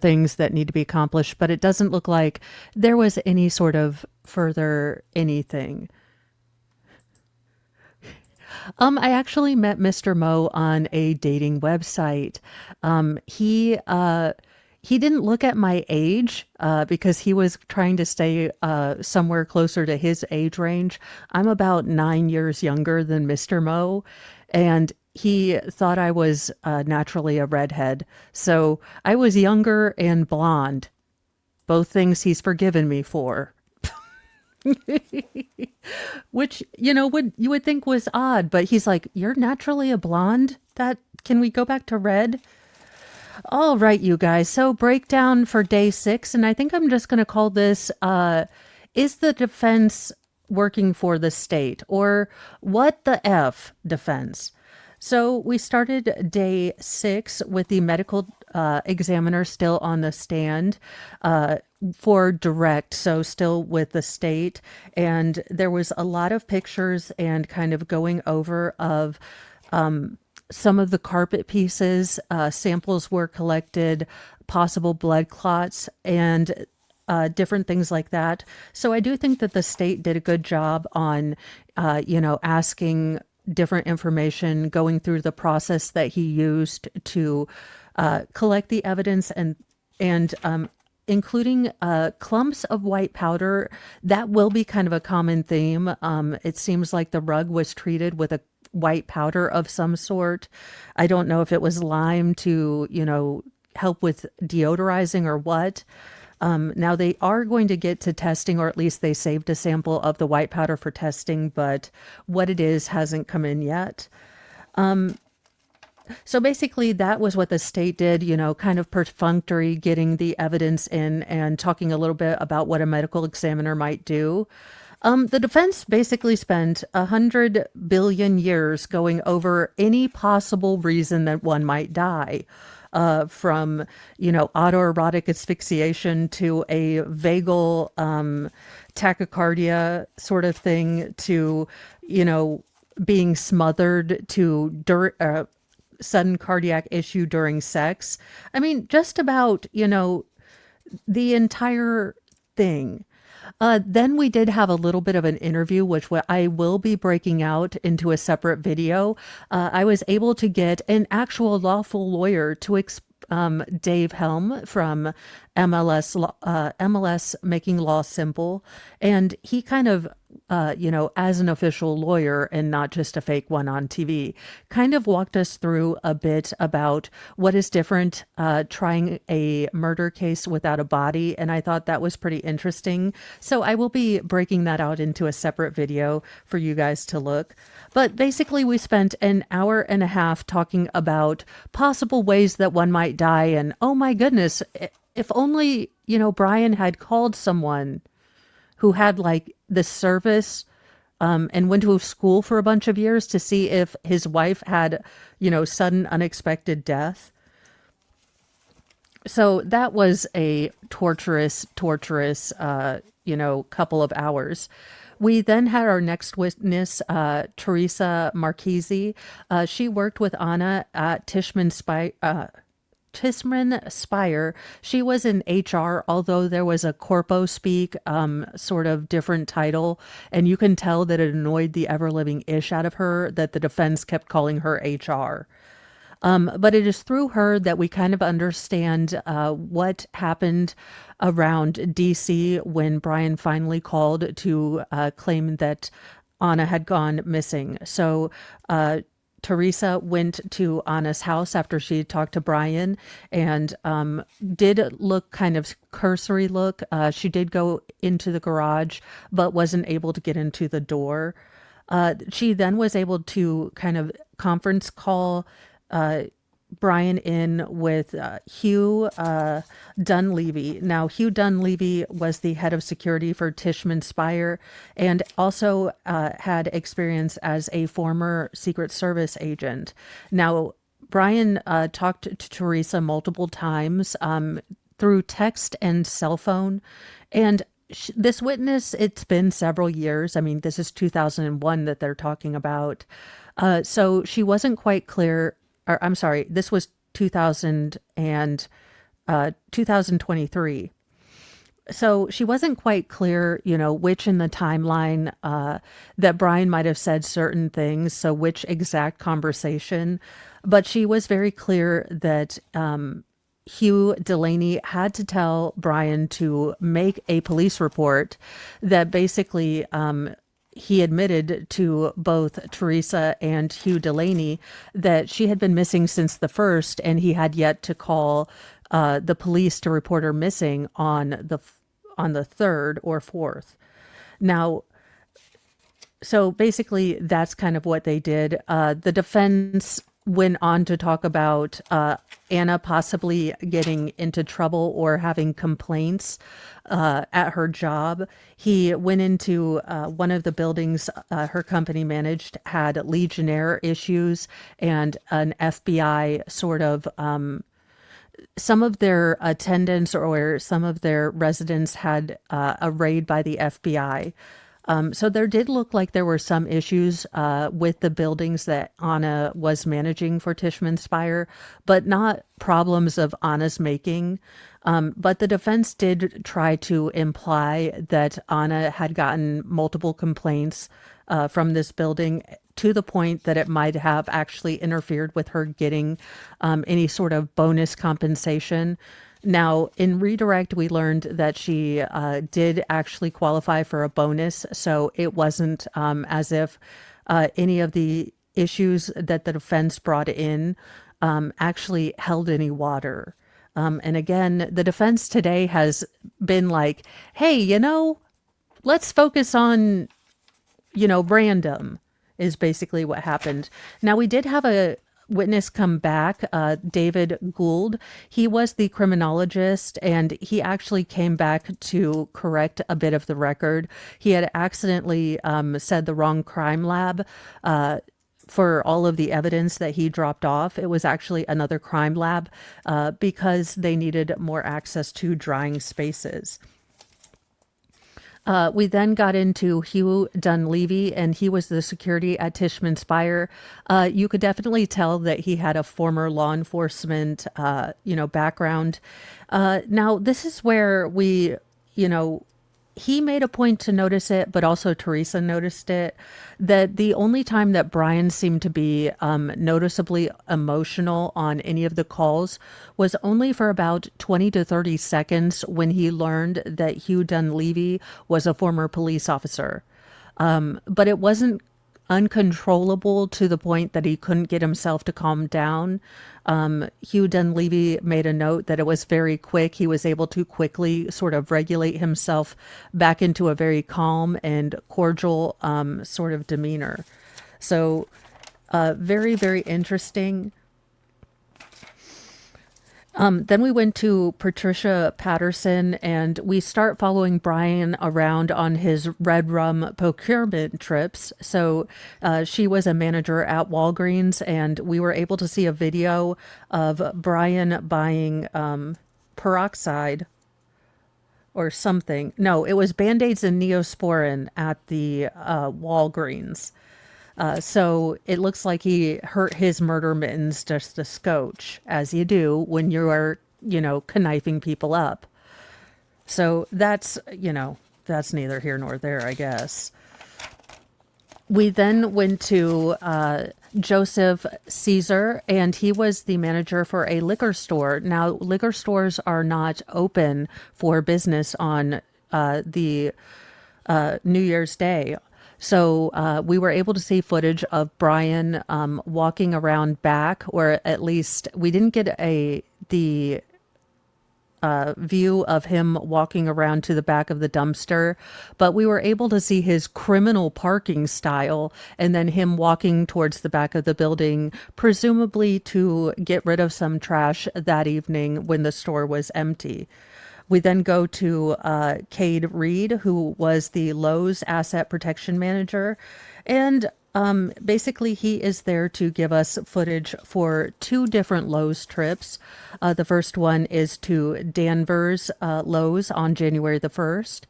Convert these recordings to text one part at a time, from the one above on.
things that need to be accomplished, but it doesn't look like there was any sort of further anything. I actually met Mr. Mo on a dating website. He didn't look at my age because he was trying to stay somewhere closer to his age range. I'm about 9 years younger than Mr. Mo, and he thought I was naturally a redhead. So I was younger and blonde, both things he's forgiven me for. Which, would you would think was odd, but he's like, "You're naturally a blonde? That can we go back to red?" All right, you guys. So breakdown for day 6, and I think I'm just going to call this is the defense working for the state, or what the F defense? So we started day 6 with the medical examiner still on the stand for direct, so still with the state. And there was a lot of pictures and kind of going over of some of the carpet pieces. Samples were collected, possible blood clots, and different things like that. So I do think that the state did a good job on, asking different information, going through the process that he used to collect the evidence, and including clumps of white powder. That will be kind of a common theme. It seems like the rug was treated with a white powder of some sort. I don't know if it was lime to, help with deodorizing or what. Now they are going to get to testing, or at least they saved a sample of the white powder for testing, but what it is hasn't come in yet. So basically, that was what the state did, kind of perfunctory, getting the evidence in and talking a little bit about what a medical examiner might do. The defense basically spent 100 billion years going over any possible reason that one might die. From, autoerotic asphyxiation to a vagal tachycardia sort of thing to, being smothered to sudden cardiac issue during sex. I mean, just about, the entire thing. Then we did have a little bit of an interview, which I will be breaking out into a separate video. I was able to get an actual lawful lawyer to Dave Helm from MLS Making Law Simple. And he kind of, as an official lawyer and not just a fake one on TV, kind of walked us through a bit about what is different trying a murder case without a body. And I thought that was pretty interesting. So I will be breaking that out into a separate video for you guys to look. But basically, we spent an hour and a half talking about possible ways that one might die. And oh my goodness, if only, Brian had called someone who had like the service and went to school for a bunch of years to see if his wife had, sudden unexpected death. So that was a torturous, couple of hours. We then had our next witness, Teresa Marchese. She worked with Anna at Tishman Speyer. She was in HR, although there was a corpo speak sort of different title, and you can tell that it annoyed the ever-living ish out of her that the defense kept calling her HR. But it is through her that we kind of understand what happened around DC when Brian finally called to claim that Anna had gone missing. So Teresa went to Anna's house after she talked to Brian and did look kind of cursory look. She did go into the garage, but wasn't able to get into the door. She then was able to kind of conference call Brian in with Hugh Dunleavy. Now, Hugh Dunleavy was the head of security for Tishman Speyer and also had experience as a former Secret Service agent. Now, Brian talked to Teresa multiple times through text and cell phone. And this witness, it's been several years. I mean, this is 2001 that they're talking about. So she wasn't quite clear. Or, I'm sorry, this was 2000 and 2023. So she wasn't quite clear, which in the timeline that Brian might have said certain things, so which exact conversation. But she was very clear that Hugh Delaney had to tell Brian to make a police report that basically he admitted to both Teresa and Hugh Delaney that she had been missing since the first, and he had yet to call the police to report her missing on the third or fourth. Now, so basically, that's kind of what they did. The defense went on to talk about Anna possibly getting into trouble or having complaints at her job. He went into one of the buildings her company managed, had Legionnaire issues and an FBI sort of some of their attendants or some of their residents had a raid by the FBI. So there did look like there were some issues with the buildings that Anna was managing for Tishman Speyer, but not problems of Anna's making. But the defense did try to imply that Anna had gotten multiple complaints from this building to the point that it might have actually interfered with her getting any sort of bonus compensation. Now, in redirect, we learned that she did actually qualify for a bonus, so it wasn't as if any of the issues that the defense brought in actually held any water. And again, the defense today has been like, hey, let's focus on, random is basically what happened. Now, we did have a witness come back, David Gould. He was the criminologist, and he actually came back to correct a bit of the record. He had accidentally said the wrong crime lab for all of the evidence that he dropped off. It was actually another crime lab because they needed more access to drying spaces. We then got into Hugh Dunleavy, and he was the security at Tishman Speyer. You could definitely tell that he had a former law enforcement, background. Now, this is where he made a point to notice it, but also Teresa noticed it, that the only time that Brian seemed to be noticeably emotional on any of the calls was only for about 20 to 30 seconds when he learned that Hugh Dunleavy was a former police officer. But it wasn't uncontrollable to the point that he couldn't get himself to calm down. Hugh Dunleavy made a note that it was very quick. He was able to quickly sort of regulate himself back into a very calm and cordial sort of demeanor. So very, very interesting. Then we went to Patricia Patterson, and we start following Brian around on his red rum procurement trips. So she was a manager at Walgreens, and we were able to see a video of Brian buying peroxide or something. No, it was Band-Aids and Neosporin at the Walgreens. So it looks like he hurt his murder mittens just a scotch, as you do when you are, knifing people up. So that's neither here nor there, I guess. We then went to Joseph Caesar, and he was the manager for a liquor store. Now, liquor stores are not open for business on the New Year's Day. So we were able to see footage of Brian walking around back, or at least we didn't get the view of him walking around to the back of the dumpster, but we were able to see his criminal parking style and then him walking towards the back of the building, presumably to get rid of some trash that evening when the store was empty. We then go to Cade Reed, who was the Lowe's asset protection manager. And basically, he is there to give us footage for two different Lowe's trips. The first one is to Danvers Lowe's on January the 1st.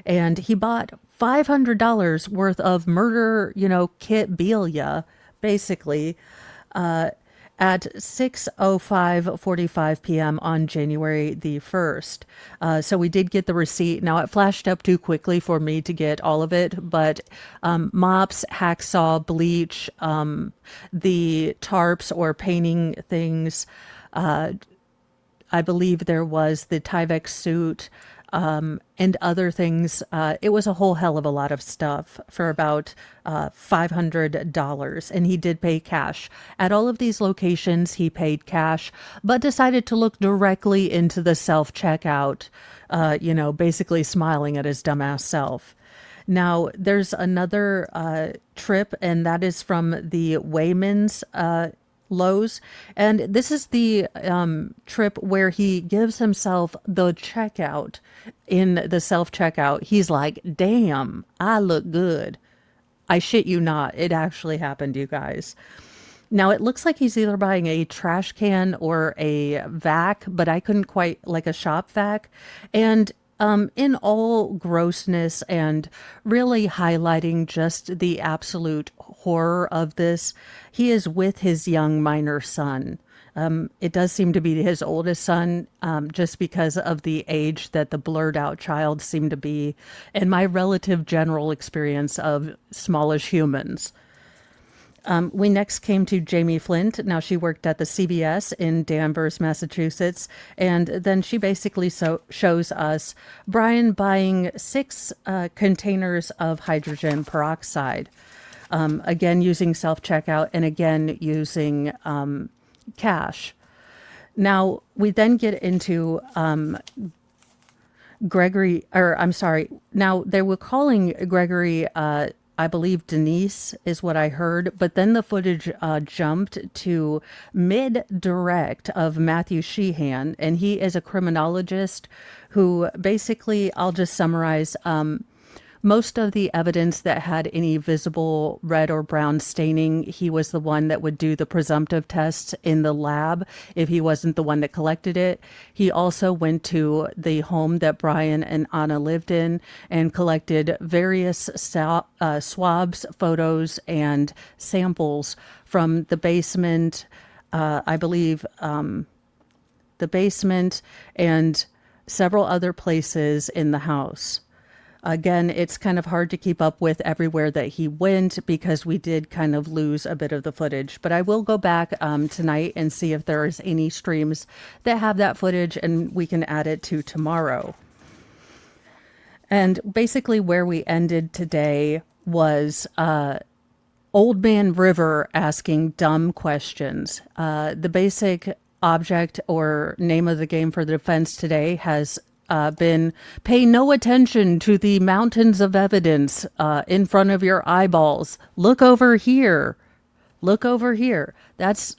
And he bought $500 worth of murder, kit belia, basically. at 6:05:45 p.m. on January the 1st. So we did get the receipt. Now it flashed up too quickly for me to get all of it, but mops, hacksaw, bleach, the tarps or painting things. I believe there was the Tyvek suit, and other things. It was a whole hell of a lot of stuff for about $500. And he did pay cash. At all of these locations, he paid cash, but decided to look directly into the self checkout, basically smiling at his dumbass self. Now, there's another trip, and that is from the Wayman's Lowe's. And this is the trip where he gives himself the checkout in the self checkout. He's like, damn, I look good. I shit you not. It actually happened, you guys. Now, it looks like he's either buying a trash can or a vac, but I couldn't quite, like a shop vac. And in all grossness and really highlighting just the absolute horror of this, he is with his young minor son. It does seem to be his oldest son, just because of the age that the blurred out child seemed to be, and my relative general experience of smallish humans. We next came to Jamie Flint. Now, she worked at the CBS in Danvers, Massachusetts, and then she basically shows us Brian buying 6 containers of hydrogen peroxide, again using self-checkout and again using cash. Now, we then get into Gregory, or I'm sorry, now they were calling Gregory, I believe Denise is what I heard, but then the footage jumped to mid-direct of Matthew Sheehan, and he is a criminologist who basically, I'll just summarize, most of the evidence that had any visible red or brown staining, he was the one that would do the presumptive tests in the lab if he wasn't the one that collected it. He also went to the home that Brian and Anna lived in and collected various swabs, photos, and samples from the basement, I believe the basement, and several other places in the house. Again, it's kind of hard to keep up with everywhere that he went because we did kind of lose a bit of the footage. But I will go back tonight and see if there's any streams that have that footage and we can add it to tomorrow. And basically where we ended today was Old Man River asking dumb questions. The basic object or name of the game for the defense today has been pay no attention to the mountains of evidence in front of your eyeballs. Look over here. Look over here. That's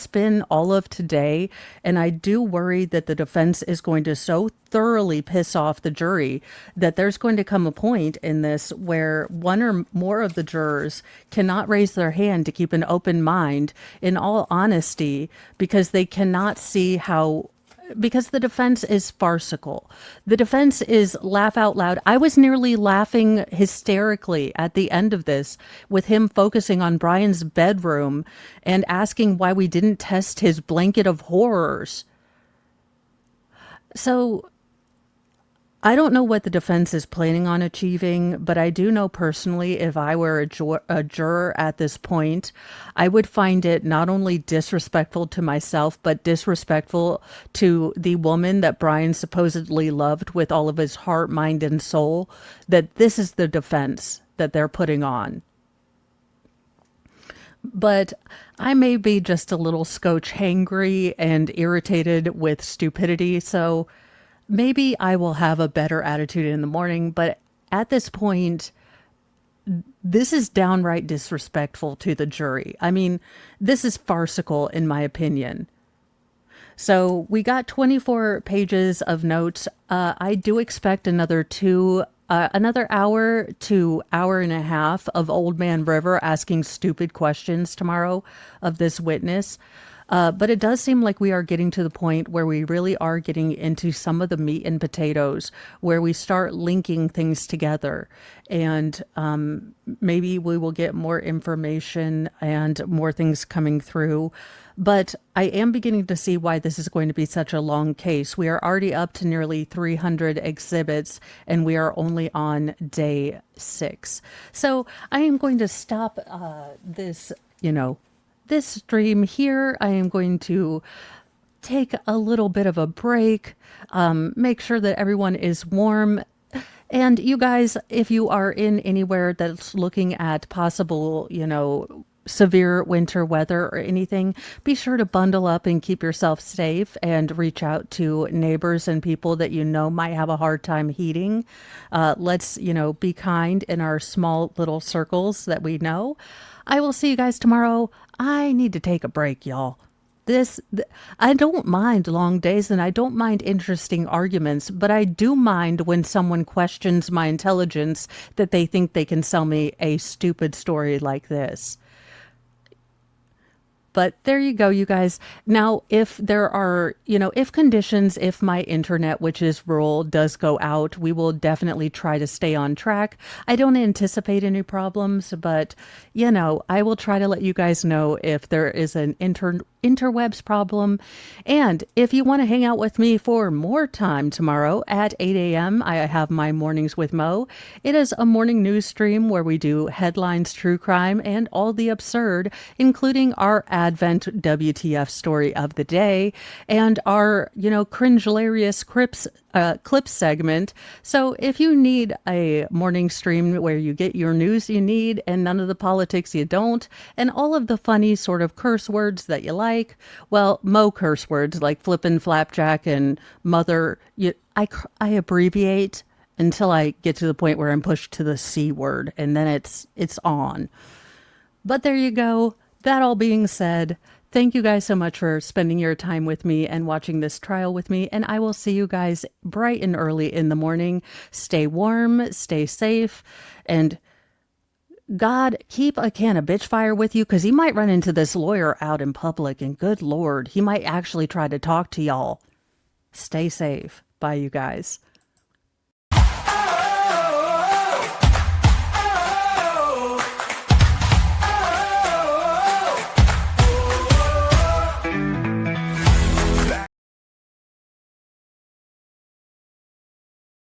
been all of today. And I do worry that the defense is going to so thoroughly piss off the jury that there's going to come a point in this where one or more of the jurors cannot raise their hand to keep an open mind in all honesty because they cannot see how, because the defense is farcical. The defense is laugh out loud. I was nearly laughing hysterically at the end of this with him focusing on Brian's bedroom and asking why we didn't test his blanket of horrors. So I don't know what the defense is planning on achieving, but I do know personally if I were a juror at this point, I would find it not only disrespectful to myself, but disrespectful to the woman that Brian supposedly loved with all of his heart, mind, and soul, that this is the defense that they're putting on. But I may be just a little scotch hangry and irritated with stupidity, so maybe I will have a better attitude in the morning, but at this point, this is downright disrespectful to the jury. I mean, this is farcical in my opinion. So we got 24 pages of notes. I do expect another hour to hour and a half of Old Man River asking stupid questions tomorrow of this witness. But it does seem like we are getting to the point where we really are getting into some of the meat and potatoes, where we start linking things together. And maybe we will get more information and more things coming through. But I am beginning to see why this is going to be such a long case. We are already up to nearly 300 exhibits, and we are only on day 6. So I am going to stop this stream here. I am going to take a little bit of a break, make sure that everyone is warm. And you guys, if you are in anywhere that's looking at possible, severe winter weather or anything, be sure to bundle up and keep yourself safe and reach out to neighbors and people that you know might have a hard time heating. Let's, be kind in our small little circles that we know. I will see you guys tomorrow. I need to take a break, y'all. I don't mind long days and I don't mind interesting arguments, but I do mind when someone questions my intelligence that they think they can sell me a stupid story like this. But there you go, you guys. Now, if there are, if my internet, which is rural, does go out, we will definitely try to stay on track. I don't anticipate any problems, but, I will try to let you guys know if there is an interwebs problem. And if you want to hang out with me for more time tomorrow at 8 a.m., I have my Mornings with Mo. It is a morning news stream where we do headlines, true crime, and all the absurd, including our Advent WTF story of the day and our, cringe-hilarious clips segment. So if you need a morning stream where you get your news you need and none of the politics you don't, and all of the funny sort of curse words that you like, well, Mo curse words like flippin' flapjack and mother, I abbreviate until I get to the point where I'm pushed to the C word, and then it's on. But there you go. That all being said, thank you guys so much for spending your time with me and watching this trial with me. And I will see you guys bright and early in the morning. Stay warm, stay safe, and God, keep a can of bitch fire with you because he might run into this lawyer out in public. And good Lord, he might actually try to talk to y'all. Stay safe. Bye, you guys.